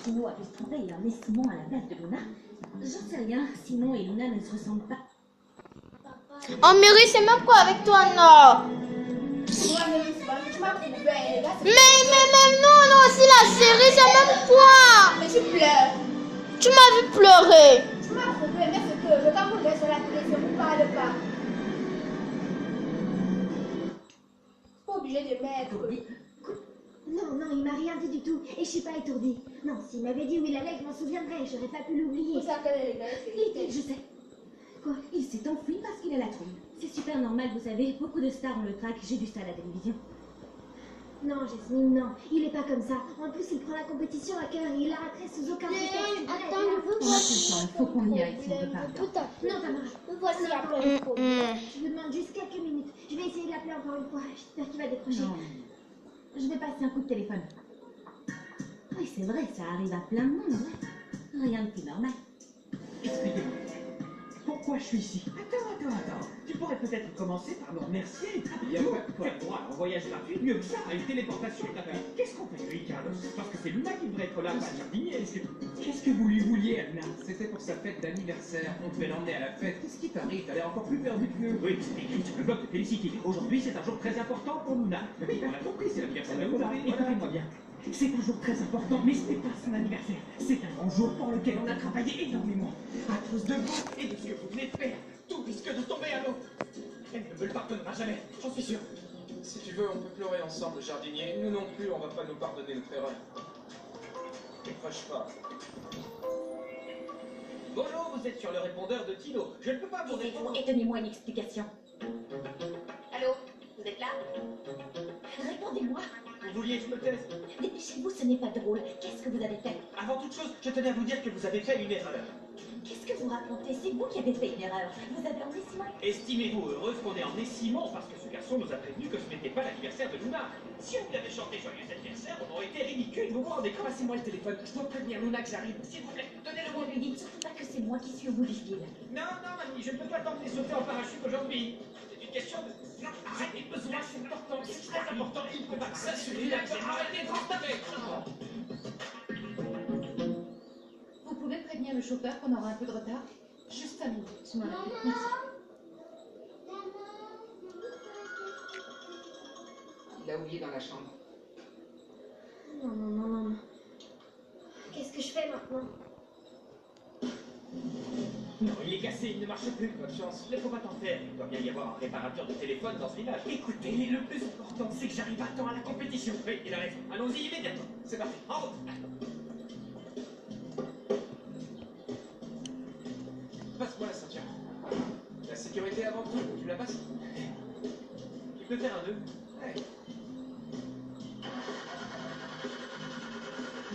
Tino a pu se tromper et emmener Simon à la place de Luna? J'en sais rien. Simon et Luna ne se ressemblent pas. Oh Mary, c'est même pas avec toi, non. Mais non, si la série, c'est même quoi. Mais tu pleures. Tu m'as vu pleurer. Tu m'as fait pleurer, mais c'est que quand vous regardez sur la télé, je ne vous parle pas. Pas obligé de mettre. Non, il m'a rien dit du tout. Et je suis pas étourdie. Non, s'il m'avait dit où il allait, je m'en souviendrais. J'aurais pas pu l'oublier. Tout ça, Je sais. Quoi? Il s'est enfui parce qu'il a la trouille. C'est super normal, vous savez. Beaucoup de stars ont le trac. J'ai vu ça à la télévision. Non, Jasmine, non. Il est pas comme ça. En plus, il prend la compétition à cœur et il l'arrêterait sous aucun prétexte. Attends, je veux On a plus le temps. Il faut qu'on y aille si on veut parler. Tout à fait. Non, Tamara. Me voici après le problème. Je vous demande juste quelques minutes. Je vais essayer de l'appeler encore une fois. J'espère qu'il va décrocher. Non. Je vais passer un coup de téléphone. Oui, c'est vrai, ça arrive à plein de monde, ouais. Rien de plus normal. Expliquez-moi. Pourquoi je suis ici? Attends. Tu pourrais peut-être commencer par me remercier. Il y a droit à un voyage gratuit, mieux que ça, à une téléportation gratuite. Qu'est-ce qu'on fait, lui, Carlos? Parce que c'est Luna qui devrait être là, pas le jardinier. Qu'est-ce que vous lui vouliez, Luna? C'était pour sa fête d'anniversaire. On devait l'emmener à la fête. Qu'est-ce qui t'arrive? T'as l'air encore plus perdu que nous. Oui, c'est écrit sur le blog de Felicity. Aujourd'hui, c'est un jour très important pour Luna. Oui, on l'a compris, c'est l'anniversaire de Luna. Écoutez-moi bien. C'est un jour très important, mais ce n'est pas son anniversaire. C'est un grand jour pour lequel on a travaillé énormément. À cause de vous et de ce que vous venez de faire, tout risque de tomber à l'eau. Elle ne me le pardonnera jamais, j'en suis sûr. Si tu veux, on peut pleurer ensemble, jardinier. Nous non plus, on va pas nous pardonner notre erreur. Ne fâche pas. Bonjour, vous êtes sur le répondeur de Tino. Je ne peux pas vous répondre. Et donnez-moi une explication. Allô, vous êtes là? Répondez-moi. Vous vouliez que je me taise? Dépêchez-vous, ce n'est pas drôle. Qu'est-ce que vous avez fait? Avant toute chose, je tenais à vous dire que vous avez fait une erreur. Qu'est-ce que vous racontez? C'est vous qui avez fait une erreur. Vous avez emmené Simon. Estimez-vous heureuse qu'on ait emmené Simon parce que ce garçon nous a prévenu que ce n'était pas l'anniversaire de Luna. Si on lui avait chanté joyeux anniversaire, on aurait été ridicule. Vous vous rendez compte? Passez-moi le téléphone. Je dois prévenir Luna que j'arrive. S'il vous plaît, donnez-le-moi. Ne lui dites surtout pas que c'est moi qui suis au bout du fil. Non, mamie, je ne peux pas t'emmener sauter en parachute aujourd'hui. C'est une question de... Non, arrêtez de besoin, c'est important, c'est très important. Il ne faut pas s'assurer. Arrêtez de rester. Vous pouvez prévenir le chauffeur qu'on aura un peu de retard? Juste 5 minutes, je m'en occupe. Merci. Il a oublié dans la chambre. Non. Qu'est-ce que je fais maintenant? Non, il est cassé, il ne marche plus. Bonne chance. Il ne faut pas t'en faire. Il doit bien y avoir un réparateur de téléphone dans ce village. Écoutez, le plus important, c'est que j'arrive à temps à la compétition. Oui, il a raison. Allons-y immédiatement. C'est parti. En route. Passe-moi la ceinture. La sécurité avant tout, tu la passes? Tu peux faire un nœud? Ouais.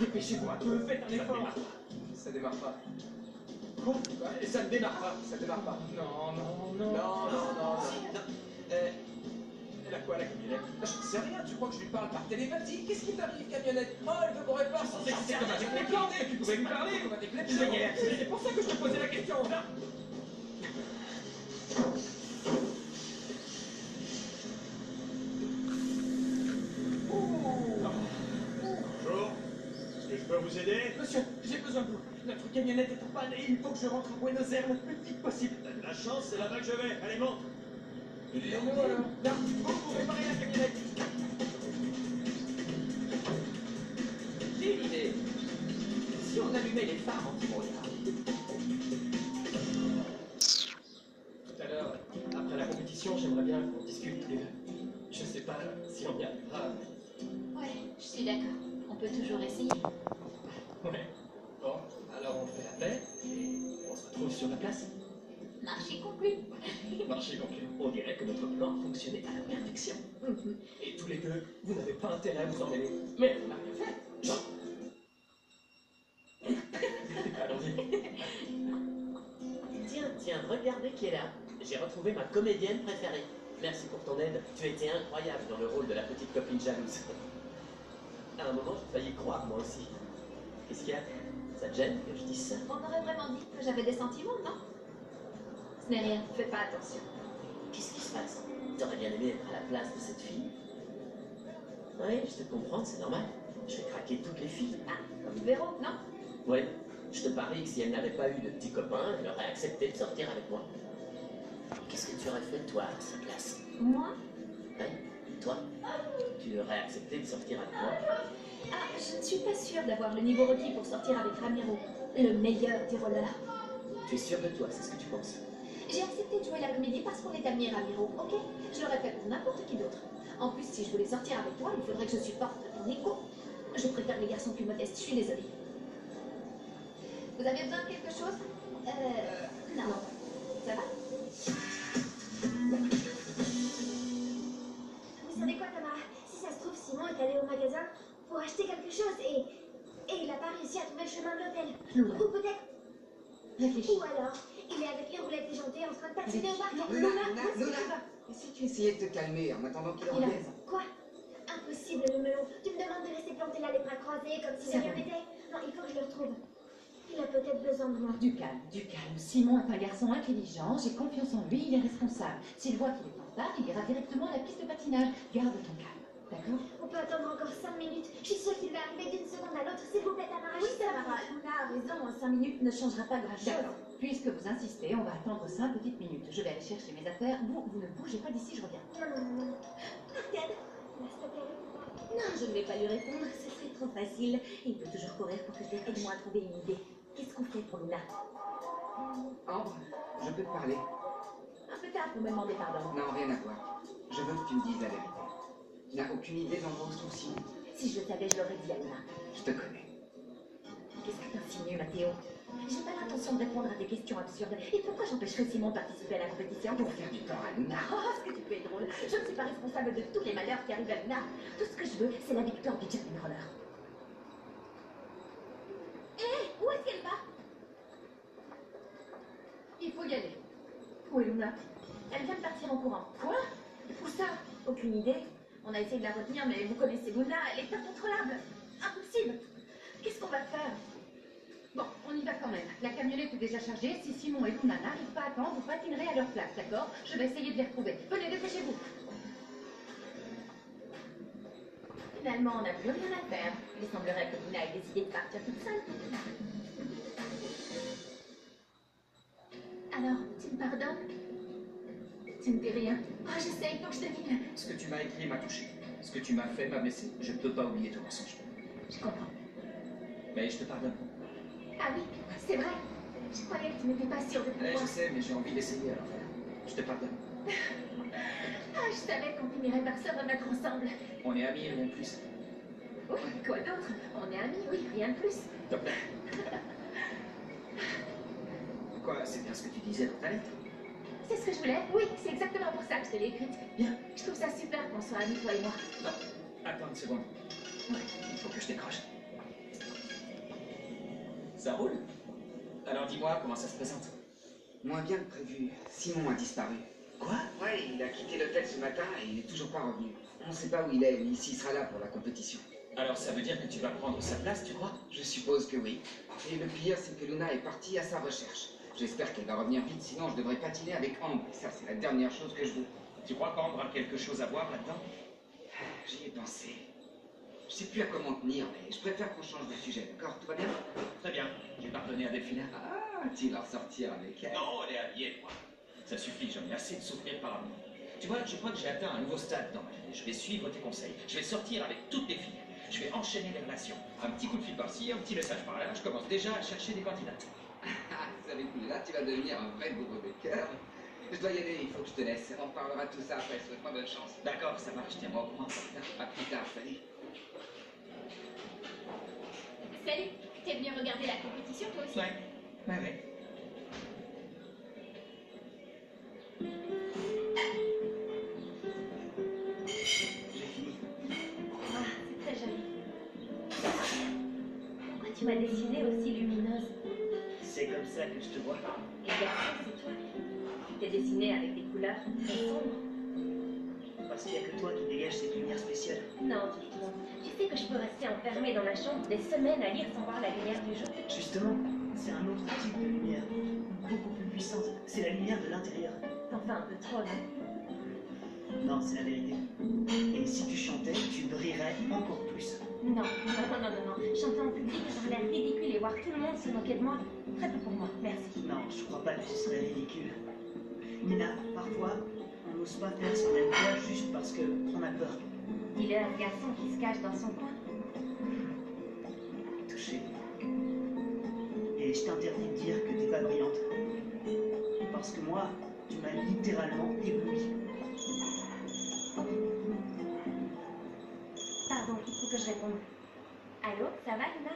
Dépêchez-vous un peu, faites un effort. Ça démarre pas. Quoi? Et ça ne démarre pas. Ça démarre pas. Non. Elle a quoi, la camionnette? Je ne sais rien, tu crois que je lui parle par télépathie? Qu'est-ce qui t'arrive, camionnette? Oh, elle veut qu'on répare son C'est comme avec les plantes, tu pouvais lui parler. Comme avec les Tu vas y aller, c'est pour ça que je te posais la question. Bonjour. Est-ce que je peux vous aider? Monsieur, j'ai besoin de vous. Notre camionnette est en panne et il faut que je rentre à Buenos Aires le plus vite possible. T'as de la chance, c'est là-bas que je vais. Allez, monte. Il est où alors? Là, pour réparer la camionnette. J'ai une idée. Si on allumait les phares anti-brouillard. Tout à l'heure, après la compétition, j'aimerais bien qu'on discute tous les deux. Je sais pas si on y arrivera. Ouais, je suis d'accord. On peut toujours essayer. Ouais. Bon, alors on fait la paix et on se retrouve sur la place. Marché conclu. Marché conclu. On dirait que notre plan a fonctionné à la perfection. Et tous les deux, vous n'avez pas intérêt à vous en mêler. Mais on n'a rien fait. Non. Allons-y. Tiens, regardez qui est là. J'ai retrouvé ma comédienne préférée. Merci pour ton aide. Tu étais incroyable dans le rôle de la petite copine jalouse. À un moment, j'ai failli croire, moi aussi. Qu'est-ce qu'il y a? Ça te gêne que je dise ça? On aurait vraiment dit que j'avais des sentiments, non? Ce n'est rien, fais pas attention. Qu'est-ce qui se passe? T'aurais bien aimé être à la place de cette fille? Oui, je te comprends, c'est normal. Je vais craquer toutes les filles. Ah, comme Véro, non? Ouais, je te parie que si elle n'avait pas eu de petit copain, elle aurait accepté de sortir avec moi. Qu'est-ce que tu aurais fait, toi, à sa place? Moi? Hein? Toi? Tu aurais accepté de sortir avec moi? Ah, je ne suis pas sûre d'avoir le niveau requis pour sortir avec Ramiro, le meilleur des rollers. Tu es sûr de toi, c'est ce que tu penses? J'ai accepté de jouer l'après-midi parce qu'on est amis, Ramiro, ok? Je l'aurais fait pour n'importe qui d'autre. En plus, si je voulais sortir avec toi, il faudrait que je supporte ton écho. Je préfère les garçons plus modestes, je suis désolée. Vous avez besoin de quelque chose? Non. Ça va? Vous savez quoi, Tamara? Si ça se trouve, Simon est allé au magasin pour acheter quelque chose et il n'a pas réussi à trouver le chemin de l'hôtel. Luna. Ou peut-être... Réfléchis. Ou alors, il est avec les roulettes déjantées en train de patiner au parc. Luna, et si tu essayais de te calmer en attendant qu'il Il a revienne? raison. Quoi? Impossible, le melon. Tu me demandes de rester planté là les bras croisés comme si C'est de rien bon. n'était? Non, il faut que je le retrouve. Il a peut-être besoin de moi. Du calme, du calme. Simon est un garçon intelligent, j'ai confiance en lui, il est responsable. S'il voit qu'il est en retard, il ira directement à la piste de patinage. Garde ton calme, d'accord? On peut attendre encore 5 minutes. Je suis sûre qu'il va arriver d'une seconde à l'autre. S'il vous plaît, Tamara. Oui, Tamara, Luna a raison, en 5 minutes ne changera pas grand-chose. D'accord. Puisque vous insistez, on va attendre 5 petites minutes. Je vais aller chercher mes affaires. Vous ne bougez pas d'ici, je reviens. Non. Regarde. S'il te plaît. Non, je ne vais pas lui répondre, ce serait trop facile. Il peut toujours courir pour que je l'aide. Aide-moi à trouver une idée. Qu'est-ce qu'on fait pour Luna? Ambre, je peux te parler? Un peu tard pour me demander pardon. Non, rien à voir. Je veux que tu me dises la vérité. Tu n'as aucune idée de l'endroit où se trouve Simon? Si je le savais, je l'aurais dit à Luna. Je te connais. Qu'est-ce que t'insinues, Mathéo? J'ai pas l'intention de répondre à des questions absurdes. Et pourquoi j'empêcherais Simon de participer à la compétition? Pour faire du tort à Luna. Oh, ce que tu fais est drôle. Je ne suis pas responsable de tous les malheurs qui arrivent à Luna. Tout ce que je veux, c'est la victoire du Javelin Roller. Hé, où est-ce qu'elle va? Il faut y aller. Où est Luna? Elle vient de partir en courant. Quoi? Où ça? Aucune idée. On a essayé de la retenir, mais vous connaissez Luna, elle est incontrôlable. Impossible. Qu'est-ce qu'on va faire? Bon, on y va quand même. La camionnette est déjà chargée. Si Simon et Luna n'arrivent pas à temps, vous patinerez à leur place, d'accord? Je vais essayer de les retrouver. Venez, dépêchez-vous. Finalement, on n'a plus rien à faire. Il semblerait que Luna ait décidé de partir toute seule. Alors, tu me pardonnes? Tu ne dis rien. Oh, je sais, il faut que je devine. Ce que tu m'as écrit m'a touché. Ce que tu m'as fait m'a blessé. Je ne peux pas oublier ton mensonge. Je comprends. Mais je te pardonne. Ah oui, c'est vrai. Je croyais que tu n'étais pas sûre de Eh, pouvoir. je sais, mais j'ai envie d'essayer alors voilà. Je te pardonne. Ah, je savais qu'on finirait par se remettre ensemble. On est amis, rien de plus. Oui, quoi d'autre? On est amis, oui, rien de plus. Top. Quoi, c'est bien ce que tu disais dans ta lettre? C'est ce que je voulais. Oui, c'est exactement pour ça que je te l'ai écrite. Bien. Je trouve ça super qu'on soit amis, toi et moi. Non, attends une seconde. Il faut que je décroche. Ça roule? Alors dis-moi comment ça se présente. Moins bien que prévu. Simon a disparu. Quoi? Ouais, il a quitté l'hôtel ce matin et il n'est toujours pas revenu. On ne sait pas où il est, ni s'il sera là pour la compétition. Alors ça veut dire que tu vas prendre sa place, tu crois? Je suppose que oui. Et le pire, c'est que Luna est partie à sa recherche. J'espère qu'elle va revenir vite, sinon je devrais patiner avec Ambre. Et ça, c'est la dernière chose que je veux. Tu crois qu'Ambre a quelque chose à voir là-dedans? J'y ai pensé. Je sais plus à comment tenir, mais je préfère qu'on change de sujet, d'accord? Tout va bien? Très bien, j'ai pardonné à Delphina. Ah, tu vas ressortir avec elle. Non, elle est habillée, moi. Ça suffit, j'en ai assez de souffrir par amour. Tu vois, je crois que j'ai atteint un nouveau stade dans ma vie. Je vais suivre tes conseils. Je vais sortir avec toutes les filles. Je vais enchaîner les relations. Un petit coup de fil par-ci, un petit message par-là. Je commence déjà à chercher des candidates. Ah, avec là, tu vas devenir un vrai bourreau de cœur. Je dois y aller, il faut que je te laisse. On parlera de tout ça après. Souhaite-moi bonne chance. D'accord, ça marche, tiens-moi au courant. À plus tard, salut. Salut, t'es venu regarder la compétition toi aussi? Ouais. J'ai fini. Ah, c'est très joli. Pourquoi tu m'as dessinée aussi lumineuse? C'est comme ça que je te vois. Les garçons, c'est toi. Tu t'es dessinée avec des couleurs très sombres. Parce qu'il n'y a que toi qui dégage cette lumière spéciale. Non, tu te trompes. Tu sais que je peux rester enfermée dans la chambre des semaines à lire sans voir la lumière du jour. Justement, c'est un autre type de lumière. Beaucoup plus puissante. C'est la lumière de l'intérieur. T'en fais un peu trop, non? Non, c'est la vérité. Et si tu chantais, tu brillerais encore plus. Non, chanter en public, j'aurais l'air ridicule et voir tout le monde se moquer de moi. Très peu pour moi, merci. Non, je crois pas que ce serait ridicule. Nina, parfois, on n'ose pas faire ce qu'on aime faire juste parce qu'on a peur. Il est un garçon qui se cache dans son coin. Touché. Et je t'interdis de dire que t'es pas brillante. Parce que moi, tu m'as littéralement ébloui. Pardon, il faut que je réponde. Allô, ça va, Luna?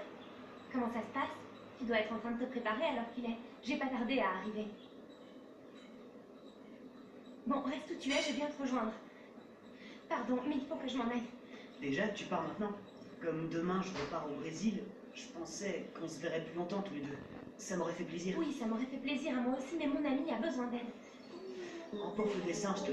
Comment ça se passe? Tu dois être en train de te préparer alors qu'il est. J'ai pas tardé à arriver. Bon, reste où tu es, je viens te rejoindre. Pardon, mais il faut que je m'en aille. Déjà, tu pars maintenant. Comme demain, je repars au Brésil, je pensais qu'on se verrait plus longtemps tous les deux. Ça m'aurait fait plaisir. Oui, ça m'aurait fait plaisir à moi aussi, mais mon ami a besoin d'aide. Emporte le dessin, je te